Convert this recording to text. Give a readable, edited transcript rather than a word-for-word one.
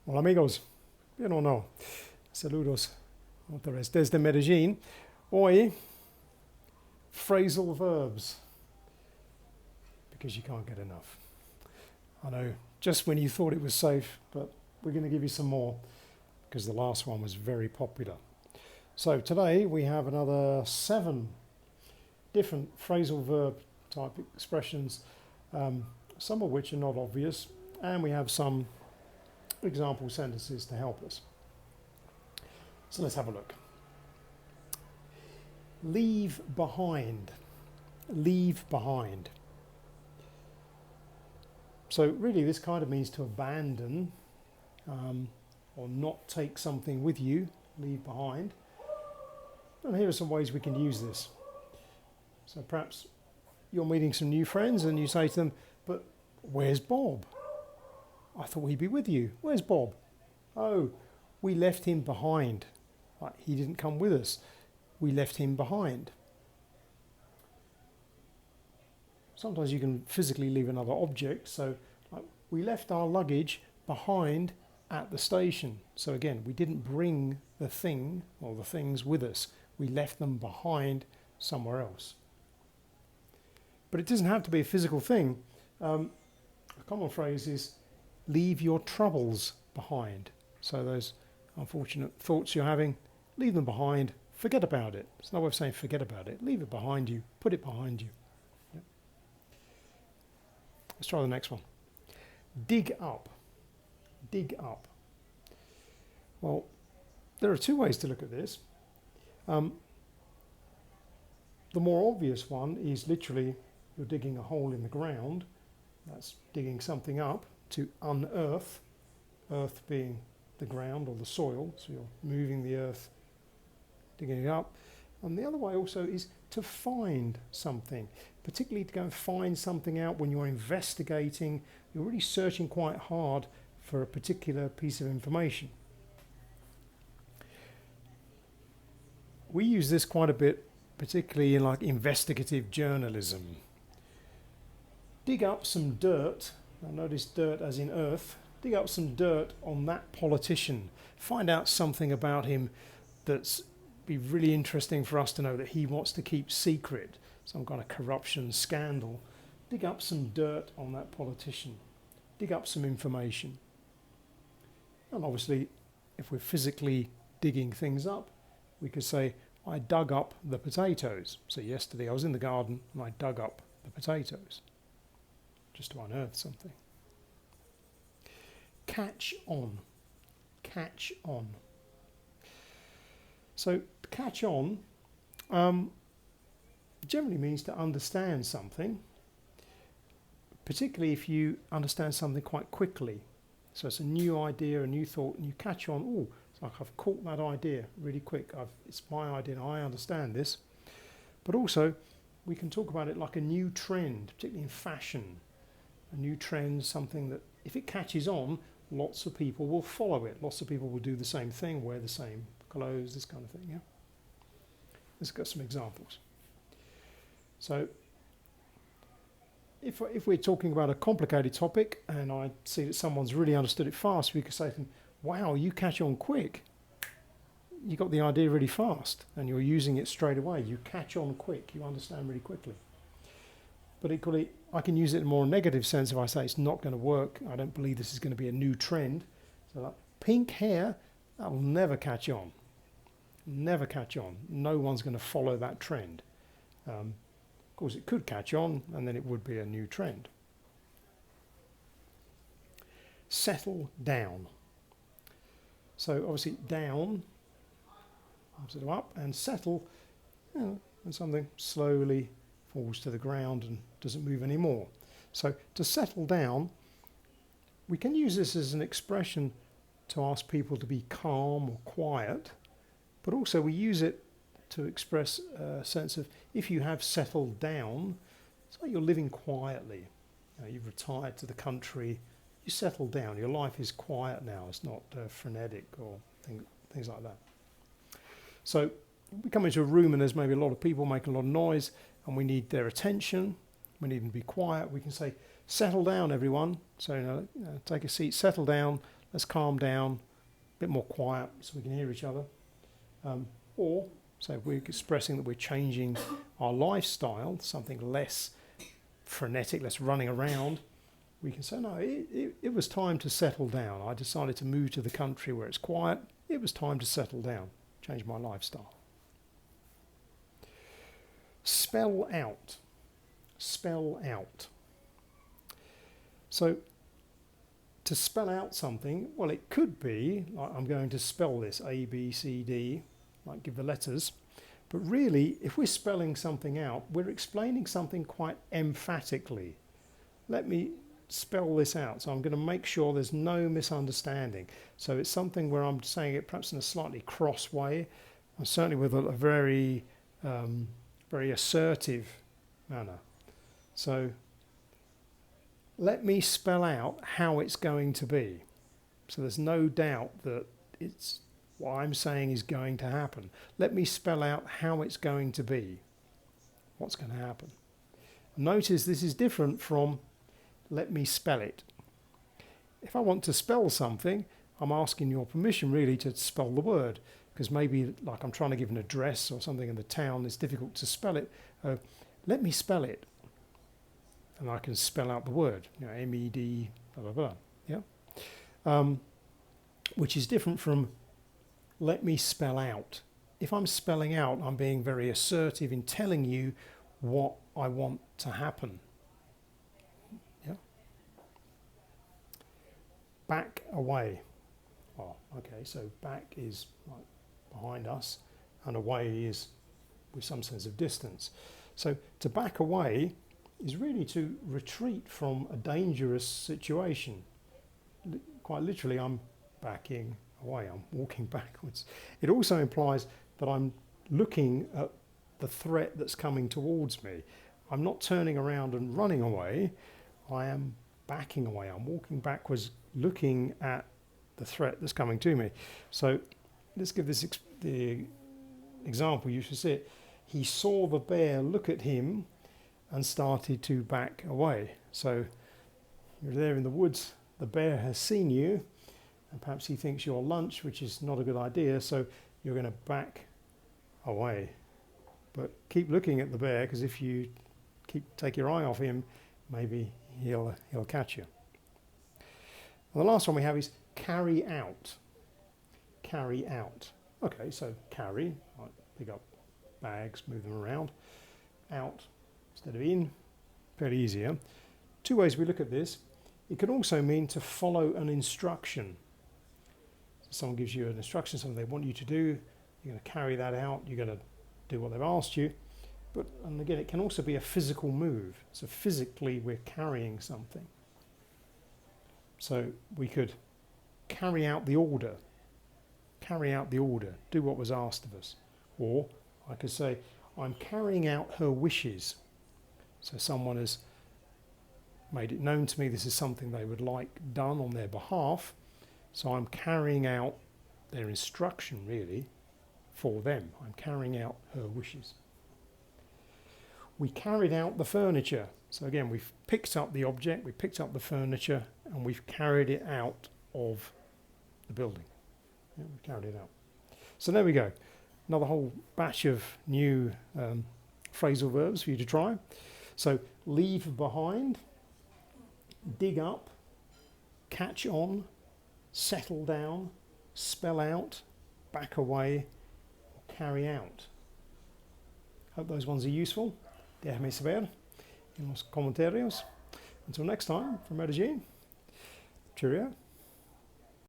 Hola amigos, bien o no, saludos otra vez desde Medellín. Hoy, phrasal verbs, because you can't get enough. I know, just when you thought it was safe, but we're going to give you some more because the last one was very popular. So today we have another 7 different phrasal verb type expressions, some of which are not obvious, and we have some example sentences to help us. So let's have a look. Leave behind. Leave behind. So really this kind of means to abandon or not take something with you, leave behind. And here are some ways we can use this. So perhaps you're meeting some new friends and you say to them, but where's Bob? I thought he'd be with you. Where's Bob? Oh, we left him behind. Like, he didn't come with us. We left him behind. Sometimes you can physically leave another object. So like, we left our luggage behind at the station. So again, we didn't bring the thing or the things with us. We left them behind somewhere else. But it doesn't have to be a physical thing. A common phrase is leave your troubles behind. So those unfortunate thoughts you're having, leave them behind, forget about it. It's another way of saying forget about it. Leave it behind you, put it behind you. Yep. Let's try the next one. Dig up. Dig up. Well, there are 2 ways to look at this. The more obvious one is literally you're digging a hole in the ground. That's digging something up to unearth, earth being the ground or the soil, so you're moving the earth, digging it up. And the other way also is to find something, particularly to go and find something out when you're investigating, you're really searching quite hard for a particular piece of information. We use this quite a bit, particularly in like investigative journalism. Dig up some dirt. Now notice dirt as in earth. Dig up some dirt on that politician. Find out something about him that's be really interesting for us to know that he wants to keep secret. Some kind of corruption scandal. Dig up some dirt on that politician. Dig up some information. And obviously, if we're physically digging things up, we could say, I dug up the potatoes. So yesterday I was in the garden and I dug up the potatoes. Just to unearth something. Catch on. Catch on. So catch on generally means to understand something, particularly if you understand something quite quickly. So it's a new idea, a new thought, and you catch on, oh, it's like I've caught that idea really quick. It's my idea and I understand this. But also, we can talk about it like a new trend, particularly in fashion. A new trend, something that if it catches on, lots of people will follow it. Lots of people will do the same thing, wear the same clothes, this kind of thing. Yeah. Let's get some examples. So, if we're talking about a complicated topic and I see that someone's really understood it fast, we could say to them, wow, you catch on quick. You got the idea really fast and you're using it straight away. You catch on quick, you understand really quickly. But equally, I can use it in a more negative sense if I say it's not going to work. I don't believe this is going to be a new trend. So like pink hair, that will never catch on. Never catch on. No one's going to follow that trend. Of course, it could catch on and then it would be a new trend. Settle down. So obviously down, opposite of up, and settle, when something slowly falls to the ground and doesn't move anymore. So to settle down, we can use this as an expression to ask people to be calm or quiet, but also we use it to express a sense of if you have settled down, it's like you're living quietly. You've retired to the country, you settle down, your life is quiet now, it's not frenetic or things like that. So we come into a room and there's maybe a lot of people making a lot of noise and we need their attention, we need them to be quiet. We can say, settle down everyone. So take a seat, settle down, let's calm down, a bit more quiet so we can hear each other. Or, so if we're expressing that we're changing our lifestyle, something less frenetic, less running around, we can say, no, it was time to settle down. I decided to move to the country where it's quiet. It was time to settle down, change my lifestyle. Spell out. Spell out. So, to spell out something, well, it could be, like I'm going to spell this, A, B, C, D, like give the letters. But really, if we're spelling something out, we're explaining something quite emphatically. Let me spell this out. So I'm going to make sure there's no misunderstanding. So it's something where I'm saying it perhaps in a slightly cross way, and certainly with a very, very assertive manner. So let me spell out how it's going to be. So there's no doubt that it's what I'm saying is going to happen. Let me spell out how it's going to be. What's going to happen? Notice this is different from let me spell it. If I want to spell something, I'm asking your permission really to spell the word, because maybe like I'm trying to give an address or something in the town, it's difficult to spell it. Let me spell it. And I can spell out the word, you know, M-E-D, blah, blah, blah, yeah? Which is different from let me spell out. If I'm spelling out, I'm being very assertive in telling you what I want to happen. Yeah? Back away. Oh, okay, so back is like behind us, and away is with some sense of distance. So to back away is really to retreat from a dangerous situation. Quite literally, I'm backing away, I'm walking backwards. It also implies that I'm looking at the threat that's coming towards me. I'm not turning around and running away, I am backing away, I'm walking backwards, looking at the threat that's coming to me. So let's give this the example, you should see it. He saw the bear look at him and started to back away. So you're there in the woods, the bear has seen you, and perhaps he thinks you're lunch, which is not a good idea, so you're going to back away. But keep looking at the bear, because if you take your eye off him, maybe he'll catch you. And the last one we have is carry out. Carry out. Okay, so carry, like pick up bags, move them around. Out instead of in, fairly easier. Two ways we look at this. It can also mean to follow an instruction. So someone gives you an instruction, something they want you to do, you're going to carry that out, you're going to do what they've asked you. But, and again, it can also be a physical move. So physically we're carrying something. So we could carry out the order. Carry out the order. Do what was asked of us. Or I could say, I'm carrying out her wishes. So someone has made it known to me this is something they would like done on their behalf. So I'm carrying out their instruction, really, for them. I'm carrying out her wishes. We carried out the furniture. So again, we've picked up the object, we picked up the furniture, and we've carried it out of the building. Yeah, we've carried it out. So there we go. Another whole batch of new phrasal verbs for you to try. So leave behind, dig up, catch on, settle down, spell out, back away, carry out. Hope those ones are useful. Déjame saber en los comentarios. Until next time, from Medellin, Cheerio.